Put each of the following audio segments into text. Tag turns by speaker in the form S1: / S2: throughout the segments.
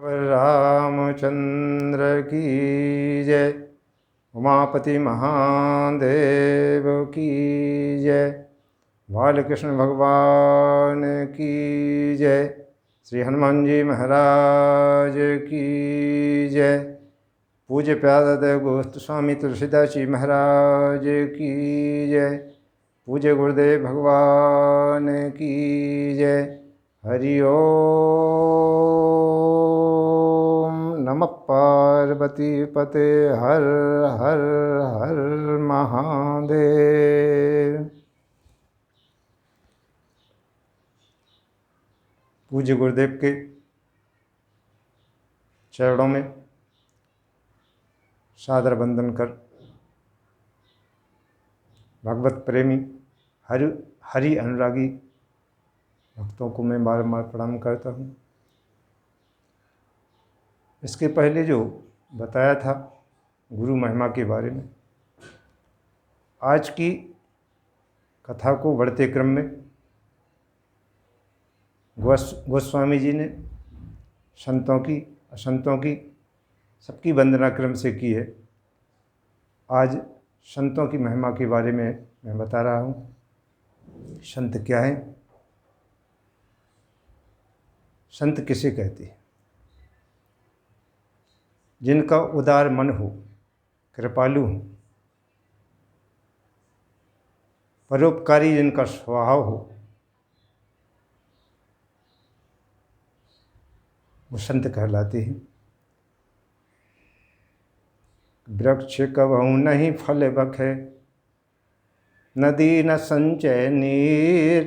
S1: रामचंद्र की जय। उमापति महादेव की जय। बालकृष्ण भगवान की जय। श्री हनुमान जी महाराज की जय। पूज्य प्यादत गोस्वामी तुलसीदास जी महाराज की जय। पूज्य गुरुदेव भगवान की जय। हरि ओम नमः पार्वती पते हर हर हर महादेव। पूज्य गुरुदेव के चरणों में सादर वंदन कर भगवत प्रेमी हरि अनुरागी भक्तों को मैं बारंबार प्रणाम करता हूँ। इसके पहले जो बताया था गुरु महिमा के बारे में, आज की कथा को बढ़ते क्रम में गोस्वामी जी ने संतों की असंतों की सबकी वंदना क्रम से की है। आज संतों की महिमा के बारे में मैं बता रहा हूँ। संत क्या है, संत किसे कहते हैं? जिनका उदार मन हो, कृपालु हो, परोपकारी जिनका स्वभाव हो, वो संत कहलाते हैं। वृक्ष कबहु नहीं फल बखे, नदी न संचय नीर,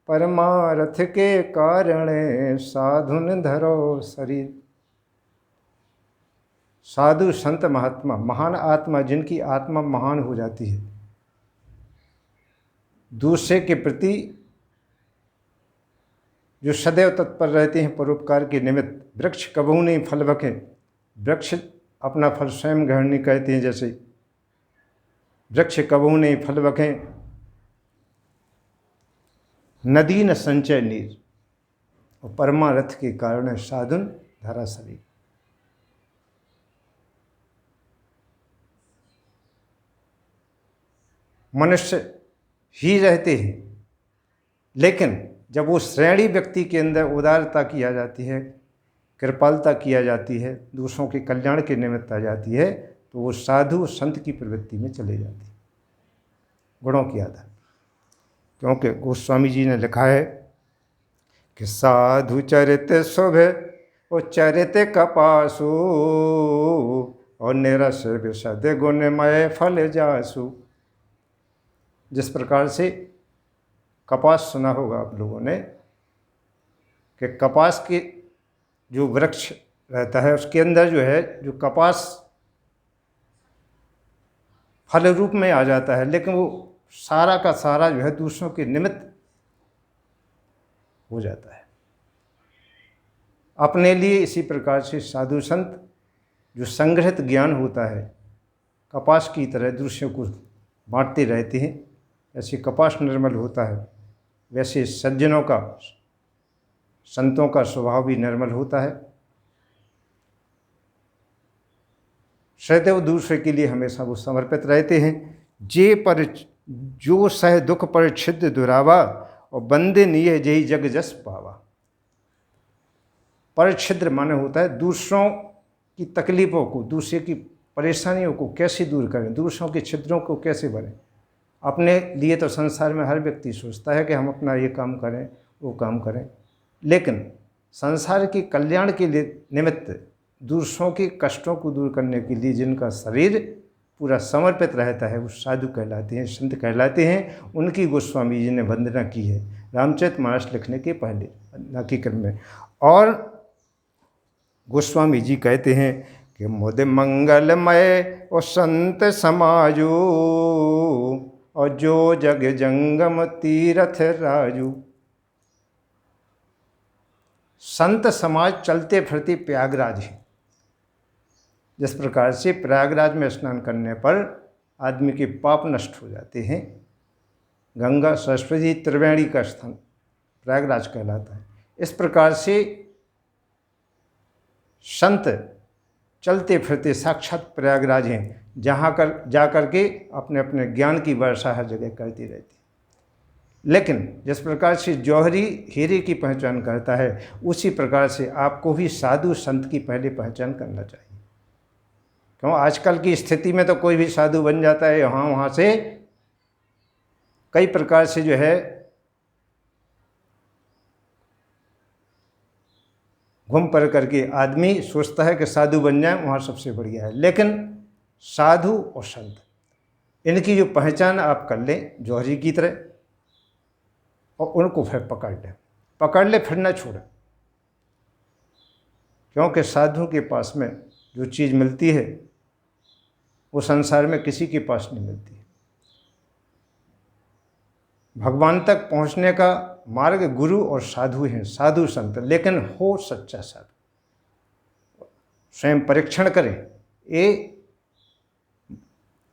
S1: परमारथ के कारण साधुन धरो शरीर। साधु संत महात्मा, महान आत्मा, जिनकी आत्मा महान हो जाती है, दूसरे के प्रति जो सदैव तत्पर रहते हैं परोपकार के निमित्त। वृक्ष कबहू नहीं फल बखे, वृक्ष अपना फल स्वयं ग्रहण नहीं करते हैं। जैसे वृक्ष कबहू नहीं फल बखे, नदी न संचय नीर, और परमारथ के कारण साधुन धरा शरीर। मनुष्य ही रहते हैं, लेकिन जब वो श्रेणी व्यक्ति के अंदर उदारता की आ जाती है, कृपालता की आ जाती है, दूसरों के कल्याण के निमित्त आ जाती है, तो वो साधु संत की प्रवृत्ति में चले जाती है, गुणों के आधार। क्योंकि गोस्वामी जी ने लिखा है कि साधु चरित शोभे और चरित कपासु, और निरस विशद गुणमय फल जासु। जिस प्रकार से कपास सुना होगा आप लोगों ने कि कपास के जो वृक्ष रहता है उसके अंदर जो है, जो कपास फल रूप में आ जाता है, लेकिन वो सारा का सारा जो है दूसरों के निमित्त हो जाता है अपने लिए। इसी प्रकार से साधु संत जो संग्रहित ज्ञान होता है, कपास की तरह दूसरों को बांटते रहते हैं। ऐसे कपास निर्मल होता है, वैसे सज्जनों का, संतों का स्वभाव भी निर्मल होता है। सदैव दूसरे के लिए हमेशा वो समर्पित रहते हैं। जे पर जो सह दुख पर छिद्र दुरावा, और बंदे निये जही जग जस पावा। पर छिद्र माने होता है दूसरों की तकलीफ़ों को, दूसरे की परेशानियों को कैसे दूर करें, दूसरों के छिद्रों को कैसे भरें। अपने लिए तो संसार में हर व्यक्ति सोचता है कि हम अपना ये काम करें, वो काम करें, लेकिन संसार के कल्याण के लिए निमित्त दूसरों के कष्टों को दूर करने के लिए जिनका शरीर पूरा समर्पित रहता है, वो साधु कहलाते हैं, संत कहलाते हैं। उनकी गोस्वामी जी ने वंदना की है रामचरितमानस लिखने के पहले वंदना के क्रम में। और गोस्वामी जी कहते हैं कि मुद मंगलमय और संत समाजू, और जो जग जंगम तीरथ राजू। संत समाज चलते फिरते प्रयागराज है। जिस प्रकार से प्रयागराज में स्नान करने पर आदमी के पाप नष्ट हो जाते हैं, गंगा सरस्वती त्रिवेणी का स्थान प्रयागराज कहलाता है। इस प्रकार से संत चलते फिरते साक्षात प्रयागराज हैं, जहाँ जा कर के अपने अपने ज्ञान की वर्षा हर जगह करती रहती। लेकिन जिस प्रकार से जौहरी हीरे की पहचान करता है, उसी प्रकार से आपको भी साधु संत की पहले पहचान करना चाहिए। क्यों आजकल की स्थिति में तो कोई भी साधु बन जाता है, यहाँ वहाँ से कई प्रकार से जो है घूम पर करके आदमी सोचता है कि साधु बन जाए, वहाँ सबसे बढ़िया है। लेकिन साधु और संत, इनकी जो पहचान आप कर लें जौहरी की तरह, और उनको फिर पकड़ ले फिर ना छोड़े। क्योंकि साधु के पास में जो चीज़ मिलती है वो संसार में किसी के पास नहीं मिलती है। भगवान तक पहुंचने का मार्ग गुरु और साधु हैं, साधु संत। लेकिन हो सच्चा साधु, स्वयं परीक्षण करें। ये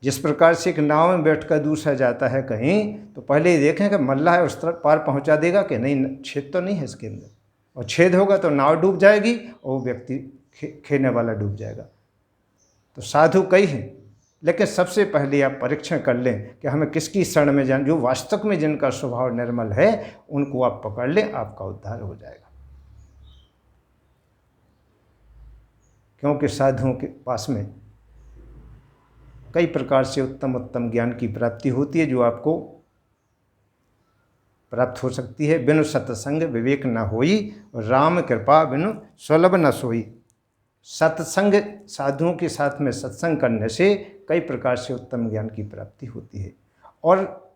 S1: जिस प्रकार से एक नाव में बैठकर दूसरा जाता है कहीं, तो पहले ये देखें कि मल्लाह उस तरफ पार पहुंचा देगा कि नहीं, छेद तो नहीं है इसके अंदर, और छेद होगा तो नाव डूब जाएगी और वो व्यक्ति खेने वाला डूब जाएगा। तो साधु कई हैं, लेकिन सबसे पहले आप परीक्षण कर लें कि हमें किसकी शरण में जाना। जो वास्तव में जिनका स्वभाव निर्मल है उनको आप पकड़ लें, आपका उद्धार हो जाएगा। क्योंकि साधुओं के पास में कई प्रकार से उत्तम उत्तम ज्ञान की प्राप्ति होती है, जो आपको प्राप्त हो सकती है। बिनु सत्संग विवेक न होई, और राम कृपा बिनु सुलभ न सोई। सत्संग, साधुओं के साथ में सत्संग करने से कई प्रकार से उत्तम ज्ञान की प्राप्ति होती है, और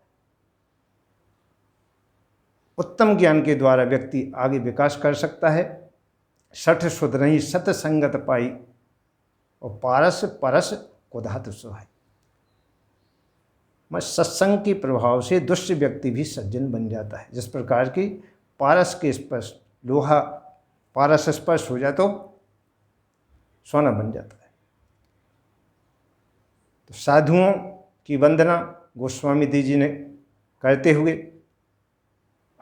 S1: उत्तम ज्ञान के द्वारा व्यक्ति आगे विकास कर सकता है। सठ सुधरहि सतसंगत पाई, और पारस परस कुधात सुहाई। मैं सत्संग के प्रभाव से दुष्ट व्यक्ति भी सज्जन बन जाता है। जिस प्रकार की पारस के स्पर्श, लोहा पारस स्पर्श हो जाए तो सोना बन जाता है। तो साधुओं की वंदना गोस्वामी जी ने करते हुए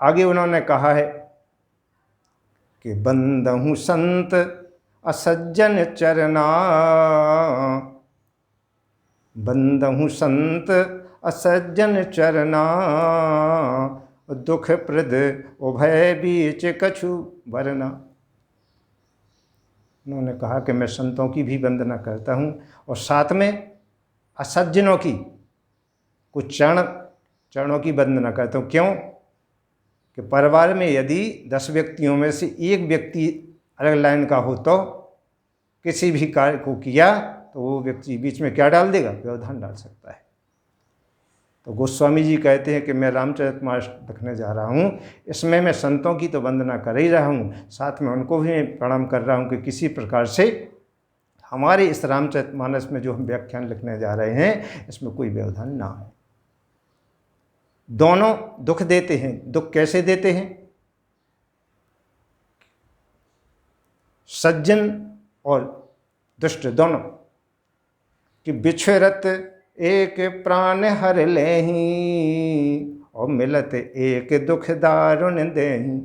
S1: आगे उन्होंने कहा है कि बंदहु संत असज्जन चरना, बंदहु संत असज्जन चरना, दुख प्रद उभय बीच कछु वरना। उन्होंने कहा कि मैं संतों की भी वंदना करता हूँ, और साथ में असज्जनों की, कुछ चरणों की वंदना करता हूँ। क्यों कि परिवार में यदि 10 व्यक्तियों में से एक व्यक्ति अलग लाइन का हो, तो किसी भी कार्य को किया तो वो व्यक्ति बीच में क्या डाल देगा, व्यवधान डाल सकता है। तो गोस्वामी जी कहते हैं कि मैं रामचरितमानस लिखने जा रहा हूँ, इसमें मैं संतों की तो वंदना कर ही रहा हूँ, साथ में उनको भी मैं प्रणाम कर रहा हूँ कि किसी प्रकार से हमारे इस रामचरितमानस में जो हम व्याख्यान लिखने जा रहे हैं, इसमें कोई व्यवधान ना हो। दोनों दुख देते हैं। दुख कैसे देते हैं? सज्जन और दुष्ट दोनों कि बिछुरत एक प्राण हर लेही, और मिलत एक दुख दारुण देही।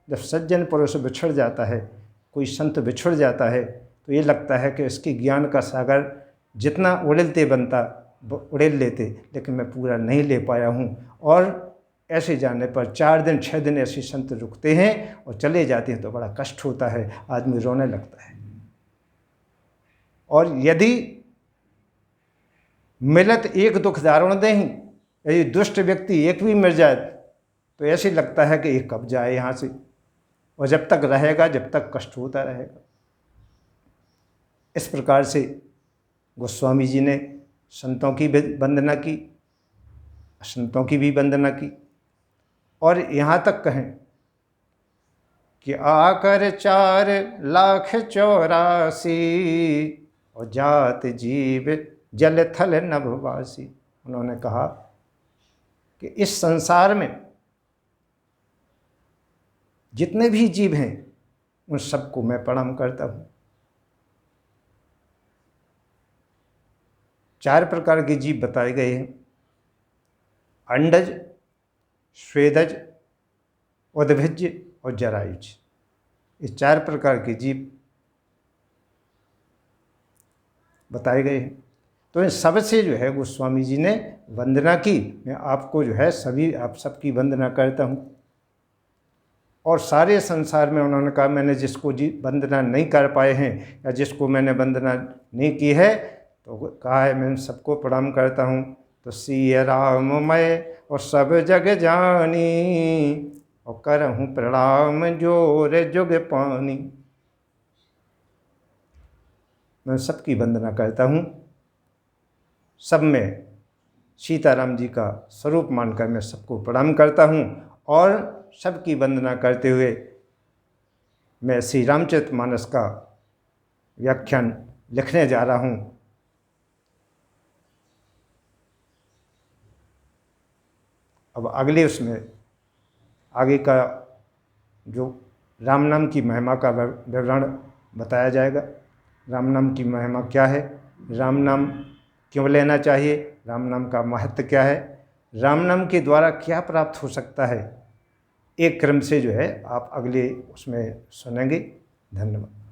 S1: जब सज्जन पुरुष बिछड़ जाता है, कोई संत बिछड़ जाता है, तो ये लगता है कि इसके ज्ञान का सागर जितना उड़ेलते बनता उड़ेल लेते, लेकिन मैं पूरा नहीं ले पाया हूँ। और ऐसे जाने पर 4 दिन 6 दिन ऐसे संत रुकते हैं और चले जाते हैं, तो बड़ा कष्ट होता है, आदमी रोने लगता है। और यदि मिलत एक दुख दारुण देही, यदि दुष्ट व्यक्ति एक भी मिल जाए तो ऐसे लगता है कि ये कब जाए यहाँ से, और जब तक रहेगा, जब तक कष्ट होता रहेगा। इस प्रकार से गोस्वामी जी ने संतों की वंदना की, संतों की भी वंदना की, और यहाँ तक कहें कि आकर 4,84,000 और जात जीव जल थल नभवासी। उन्होंने कहा कि इस संसार में जितने भी जीव हैं उन सबको मैं प्रणाम करता हूँ। 4 प्रकार के जीव बताए गए हैं: अंडज, स्वेदज, उद्भिज और जरायुज। ये 4 प्रकार के जीव बताए गए हैं। तो इन सब से जो है गोस्वामी जी ने वंदना की। मैं आपको जो है आप सबकी वंदना करता हूँ। और सारे संसार में उन्होंने कहा मैंने जिसको वंदना नहीं कर पाए हैं या जिसको मैंने वंदना नहीं की है तो कहा है मैं सबको प्रणाम करता हूँ। तो सिया राम मैं और सब जग जानी और करहूँ प्रणाम जोर जुग पानी। मैं सबकी वंदना करता हूँ। सब में सीताराम जी का स्वरूप मानकर मैं सबको प्रणाम करता हूँ और सबकी वंदना करते हुए मैं श्री रामचरितमानस का व्याख्यान लिखने जा रहा हूँ। अब अगले उसमें आगे का जो राम नाम की महिमा का विवरण बताया जाएगा। राम नाम की महिमा क्या है, राम नाम क्यों लेना चाहिए, राम नाम का महत्व क्या है, राम नाम के द्वारा क्या प्राप्त हो सकता है, एक क्रम से जो है आप अगले उसमें सुनेंगे। धन्यवाद।